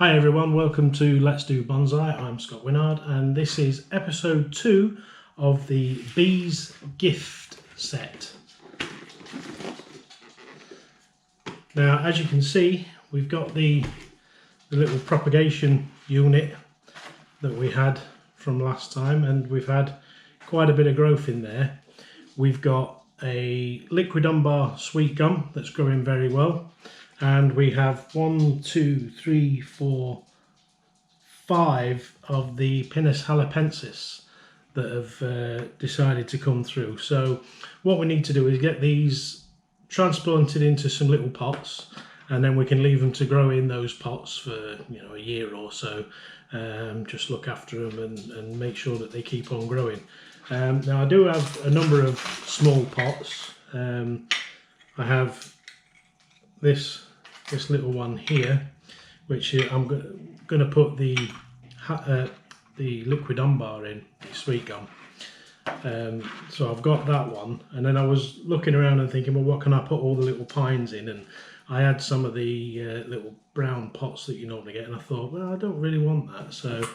Hi everyone, welcome to Let's Do Bonsai. I'm Scott Winard and this is episode 2 of the Bees gift set. Now as you can see, we've got the little propagation unit that we had from last time, and we've had quite a bit of growth in there. We've got a liquidambar sweet gum that's growing very well, and we have 5 of the Pinus halepensis that have decided to come through. So what we need to do is get these transplanted into some little pots, and then we can leave them to grow in those pots for a year or so. Just look after them and make sure that they keep on growing. Now I do have a number of small pots. I have this little one here, which I'm going to put the liquidambar in, the sweet gum. So I've got that one, and then I was looking around and thinking, well, what can I put all the little pines in? And I had some of the little brown pots that you normally get, and I thought, well, I don't really want that. So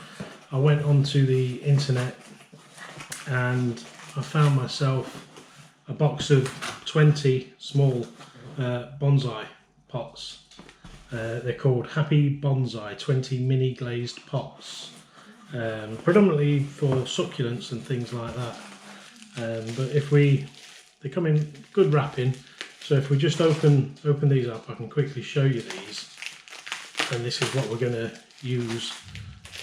I went onto the internet and I found myself a box of 20 small bonsai pots. They're called Happy Bonsai 20 mini glazed pots, predominantly for succulents and things like that. But they come in good wrapping, so if we just open these up, I can quickly show you these. And this is what we're going to use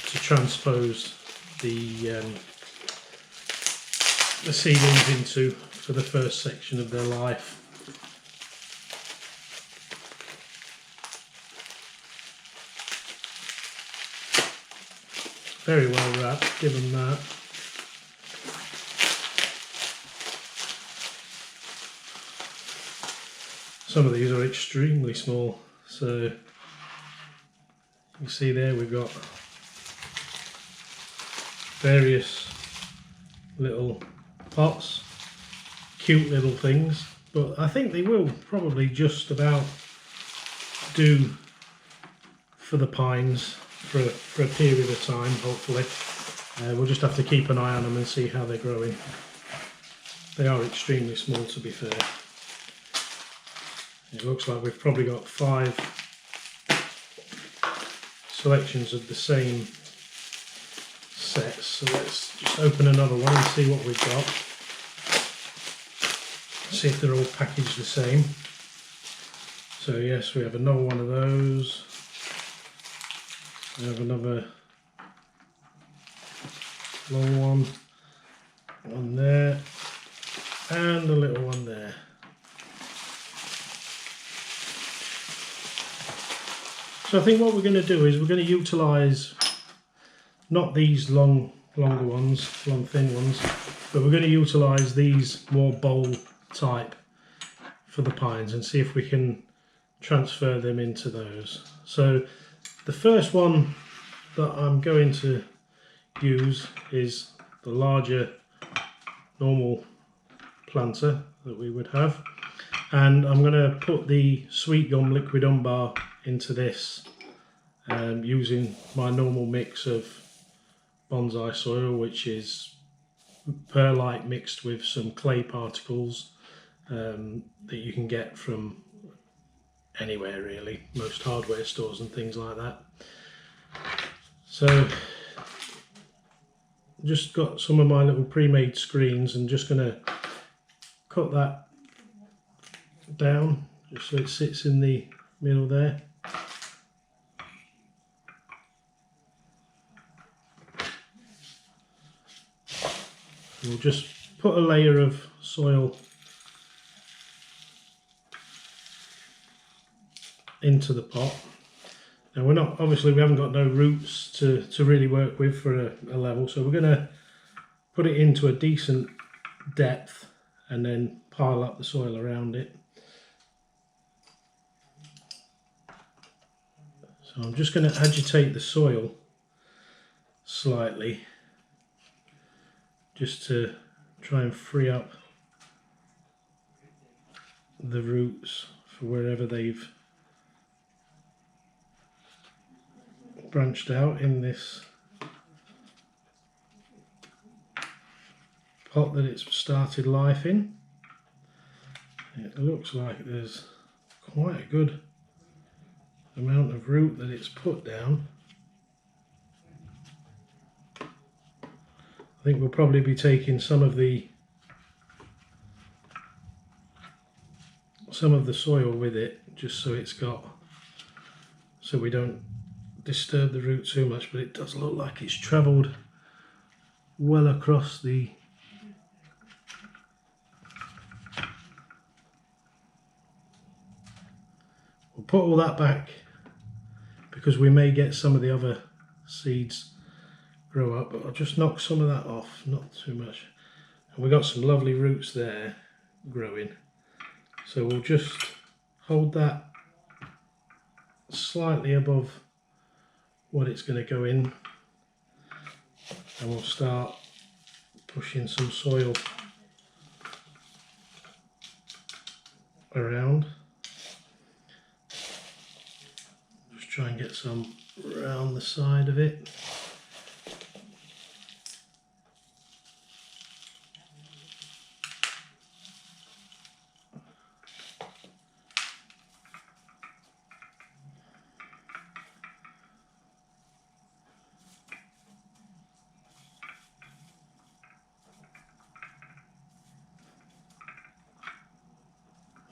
to transpose the seedlings into for the first section of their life. Very well wrapped, give them that. Some of these are extremely small, so you can see there we've got various little pots, cute little things, but I think they will probably just about do for the pines for a period of time, hopefully. We'll just have to keep an eye on them and see how they're growing. They are extremely small, to be fair. It looks like we've probably got 5 selections of the same sets, so let's just open another one and see what we've got. See if they're all packaged the same. So yes, we have another one of those. We have another long one there, and a little one there. So I think what we're going to do is we're going to utilise not these longer ones, long thin ones, but we're going to utilise these more bowl type for the pines and see if we can transfer them into those. So the first one that I'm going to use is the larger normal planter that we would have, and I'm going to put the sweet gum liquidambar into this, using my normal mix of bonsai soil, which is perlite mixed with some clay particles that you can get from anywhere really, most hardware stores and things like that. So just got some of my little pre-made screens and just going to cut that down just so it sits in the middle there. We'll just put a layer of soil into the pot. Now we haven't got no roots to really work with for a level, so we're going to put it into a decent depth and then pile up the soil around it. So I'm just going to agitate the soil slightly just to try and free up the roots for wherever they've branched out in this pot that it's started life in. It looks like there's quite a good amount of root that it's put down. I think we'll probably be taking some of the soil with it, just so we don't disturb the root too much, but it does look like it's travelled well across the we'll put all that back because we may get some of the other seeds grow up, but I'll just knock some of that off, not too much. And we've got some lovely roots there growing, so we'll just hold that slightly above what it's going to go in, and we'll start pushing some soil around. Just try and get some around the side of it.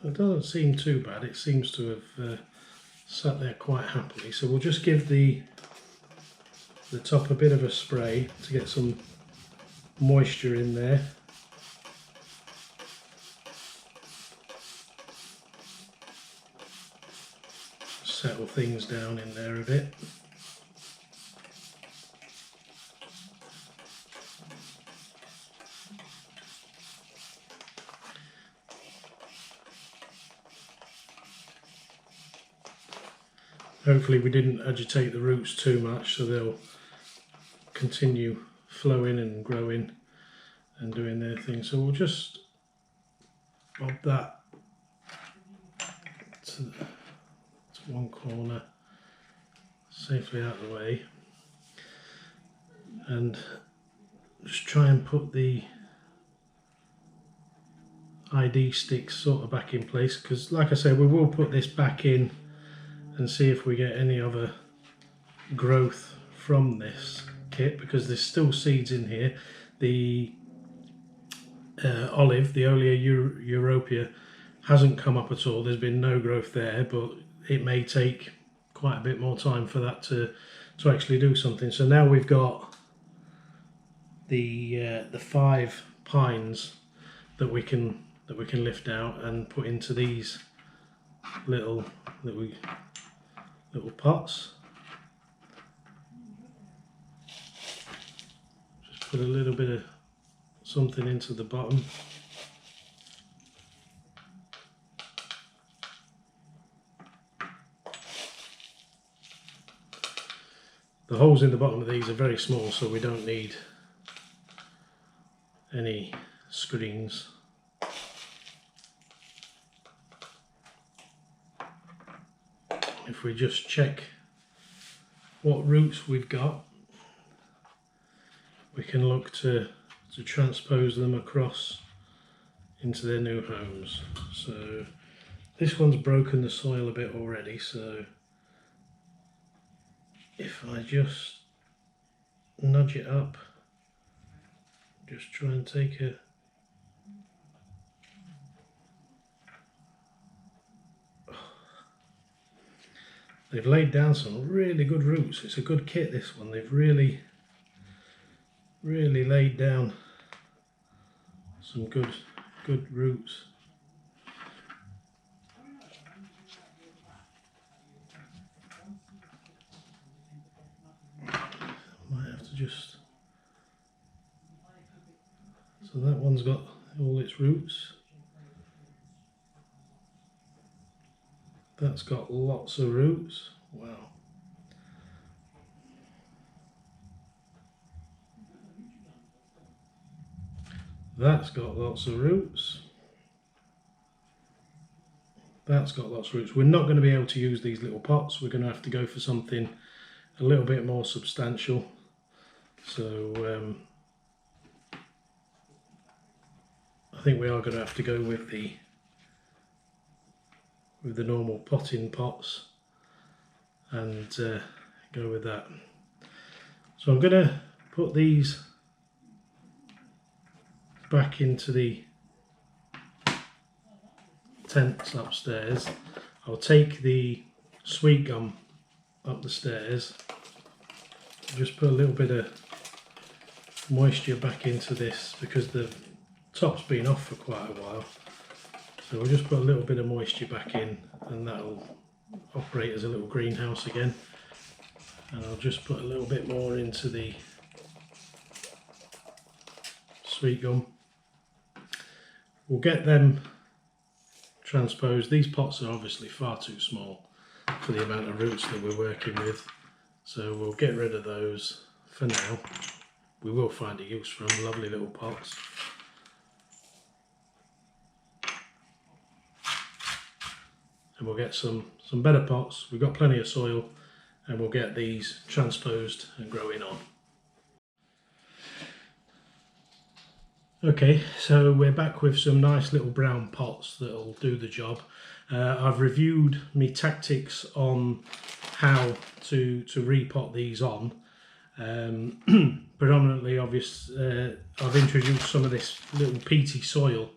It doesn't seem too bad, it seems to have sat there quite happily, so we'll just give the top a bit of a spray to get some moisture in there. Settle things down in there a bit. Hopefully we didn't agitate the roots too much, so they'll continue flowing and growing and doing their thing. So we'll just bob that to one corner, safely out of the way, and just try and put the ID sticks sort of back in place, because like I said, we will put this back in and see if we get any other growth from this kit, because there's still seeds in here. The olive, the Olea Europea, hasn't come up at all. There's been no growth there, but it may take quite a bit more time for that to actually do something. So now we've got the 5 pines that we can lift out and put into these little pots. Just put a little bit of something into the bottom. The holes in the bottom of these are very small, so we don't need any screens. If we just check what roots we've got, we can look to transpose them across into their new homes. So this one's broken the soil a bit already, so if I just nudge it up, just try and take a they've laid down some really good roots. It's a good kit, this one. They've really laid down some good roots. Might have to just, so that one's got all its roots. That's got lots of roots. Wow. That's got lots of roots. That's got lots of roots. We're not going to be able to use these little pots. We're going to have to go for something a little bit more substantial. So I think we are going to have to go with the normal potting pots and go with that. So I'm going to put these back into the tents upstairs. I'll take the sweet gum up the stairs, just put a little bit of moisture back into this because the top's been off for quite a while. So we'll just put a little bit of moisture back in, and that'll operate as a little greenhouse again. And I'll just put a little bit more into the sweet gum. We'll get them transposed. These pots are obviously far too small for the amount of roots that we're working with, so we'll get rid of those for now. We will find a use for them, lovely little pots. And we'll get some better pots. We've got plenty of soil, and we'll get these transposed and growing on. Okay, so we're back with some nice little brown pots that'll do the job. I've reviewed my tactics on how to repot these on. Predominantly, I've introduced some of this little peaty soil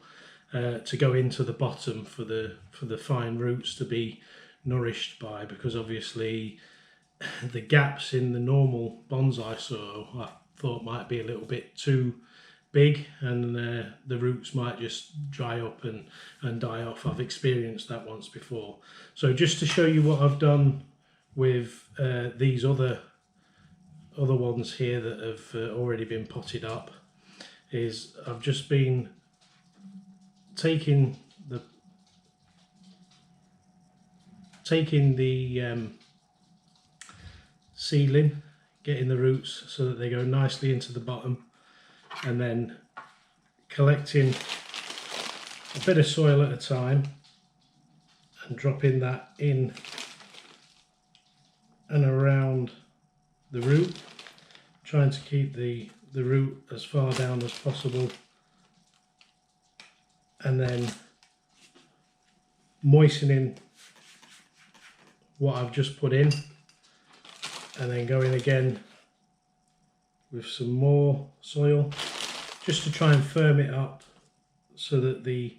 to go into the bottom for the fine roots to be nourished by, because obviously the gaps in the normal bonsai soil I thought might be a little bit too big, and the roots might just dry up and die off. I've experienced that once before. So just to show you what I've done with these other ones here that have already been potted up, is I've just been taking the seedling, getting the roots so that they go nicely into the bottom, and then collecting a bit of soil at a time and dropping that in and around the root, trying to keep the root as far down as possible, and then moistening what I've just put in, and then going again with some more soil just to try and firm it up so that the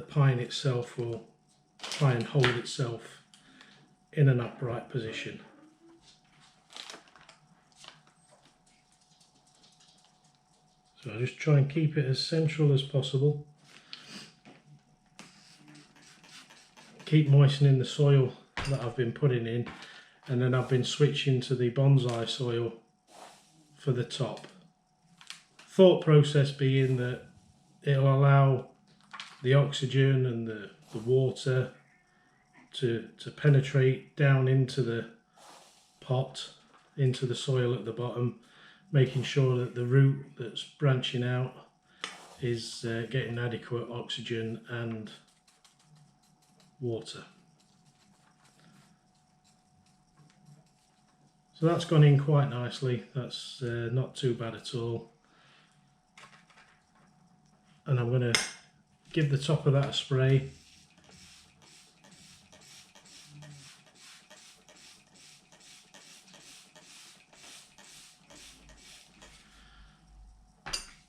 pine itself will try and hold itself in an upright position. So I just try and keep it as central as possible. Keep moistening the soil that I've been putting in, and then I've been switching to the bonsai soil for the top. Thought process being that it'll allow the oxygen and the water to penetrate down into the pot, into the soil at the bottom, making sure that the root that's branching out is getting adequate oxygen and water. So that's gone in quite nicely. That's not too bad at all. And I'm going to give the top of that a spray.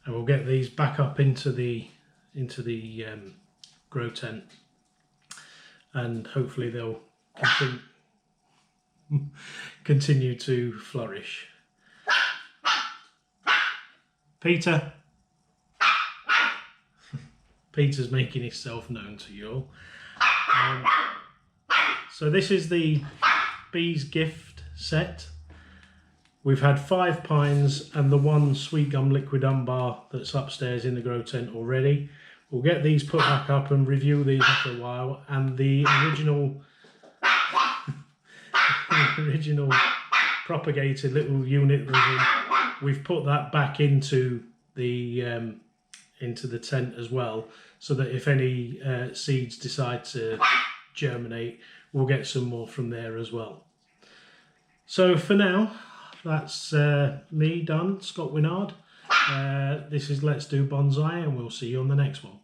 And we'll get these back up into the grow tent, and hopefully they'll continue to flourish. Peter. Peter's making himself known to you all. So this is the bees gift set. We've had 5 pines and the 1 sweet gum liquidambar that's upstairs in the grow tent already. We'll get these put back up and review these after a while, and the original propagated little unit, we've put that back into the tent as well, so that if any seeds decide to germinate, we'll get some more from there as well. So for now, that's me done, Scott Winard. This is Let's Do Bonsai, and we'll see you on the next one.